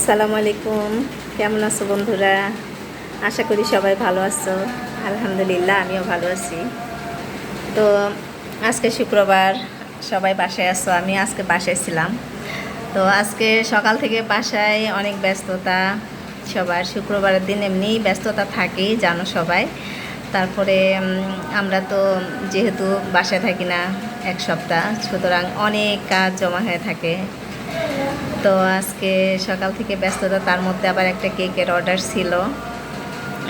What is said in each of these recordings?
আসসালামু আলাইকুম। কেমন আছো বন্ধুরা? আশা করি সবাই ভালো আছো। আলহামদুলিল্লাহ, আমিও ভালো আছি। তো আজকে শুক্রবার, সবাই বাসায় আছো, আমি আজকে বাসায় ছিলাম। তো আজকে সকাল থেকে বাসায় অনেক ব্যস্ততা। সবার শুক্রবারের দিন এমনিই ব্যস্ততা থাকেই, জানো সবাই। তারপরে আমরা তো যেহেতু বাসায় থাকি না এক সপ্তাহ, সুতরাং অনেক কাজ জমা হয়ে থাকে। তো আজকে সকাল থেকে ব্যস্ততা, তার মধ্যে আবার একটা কেকের অর্ডার ছিল।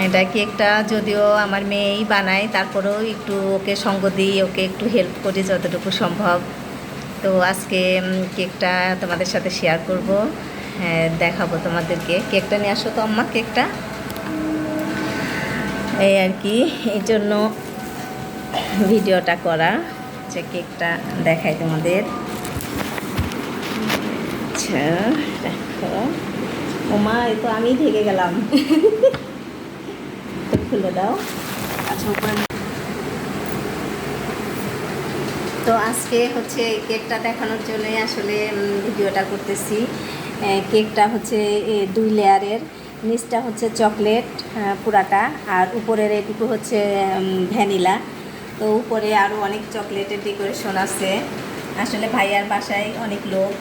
এটা কেকটা যদিও আমার মেয়েই বানায়, তারপরেও একটু ওকে সঙ্গ দিই, ওকে একটু হেল্প করি যতটুকু সম্ভব। তো আজকে কেকটা তোমাদের সাথে শেয়ার করব। হ্যাঁ, দেখাবো তোমাদেরকে। কেকটা নিয়ে আসো তো আম্মা, কেকটা। এই আর কি, এই জন্য ভিডিওটা করা, যে কেকটা দেখাই তোমাদের। আচ্ছা দেখো, ওমা, এই তো আমি ঢেকে গেলাম। খুলে দাও। আচ্ছা, উপরে। তো আজকে হচ্ছে কেকটা দেখানোর জন্যই আসলে ভিডিওটা করতেছি। কেকটা হচ্ছে 2 লেয়ারের। নিচটা হচ্ছে চকলেট পুরাটা, আর উপরের এটুকু হচ্ছে ভ্যানিলা। তো উপরে আরও অনেক চকলেটের ডেকোরেশন আছে। আসলে ভাইয়ার বাসায় অনেক লোক,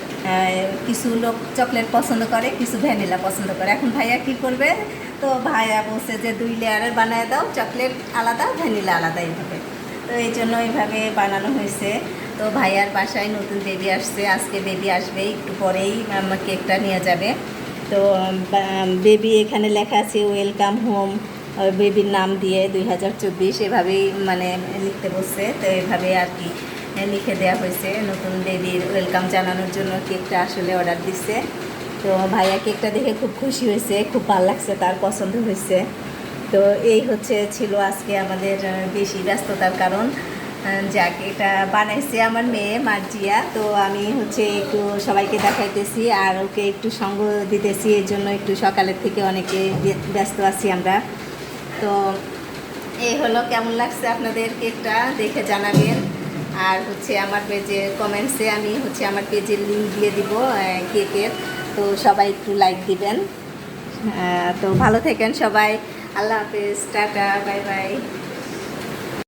কিছু লোক চকলেট পছন্দ করে, কিছু ভ্যানিলা পছন্দ করে। এখন ভাইয়া কি করবে? তো ভাইয়া বলছে যে 2 লেয়ারের বানায় দাও, চকলেট আলাদা, ভ্যানিলা আলাদা, এইভাবে। তো এই জন্য এইভাবে বানানো হয়েছে। তো ভাইয়ার বাসায় নতুন বেবি আসছে, আজকে বেবি আসবে, একটু পরেই কেকটা নিয়ে যাবে। তো বেবি এখানে লেখা আছে ওয়েলকাম হোম, বেবির নাম দিয়ে 2024 এভাবেই মানে লিখতে বসছে। তো এভাবে আর কি লিখে দেওয়া হয়েছে। নতুন বেবির ওয়েলকাম জানানোর জন্য কেকটা আসলে অর্ডার দিচ্ছে। তো ভাইয়া কেকটা দেখে খুব খুশি হয়েছে, খুব ভালো লাগছে, তার পছন্দ হয়েছে। তো এই ছিল আজকে আমাদের বেশি ব্যস্ততার কারণ। যাক, এটা বানাইছে আমার মেয়ে মার্জিয়া। তো আমি একটু সবাইকে দেখাইতেছি আর ওকে একটু সঙ্গ দিতেছি, এর জন্য একটু সকালের থেকে অনেকে ব্যস্ত আছি আমরা। তো এই হলো, কেমন লাগছে আপনাদের কেকটা দেখে জানাবেন। আর আমার পেজের কমেন্টসে আমি আমার পেজের লিঙ্ক দিয়ে দিব কেকের। তো সবাই একটু লাইক দিবেন। তো ভালো থাকেন সবাই। আল্লাহ হাফেজ, টাটা, বাই বাই।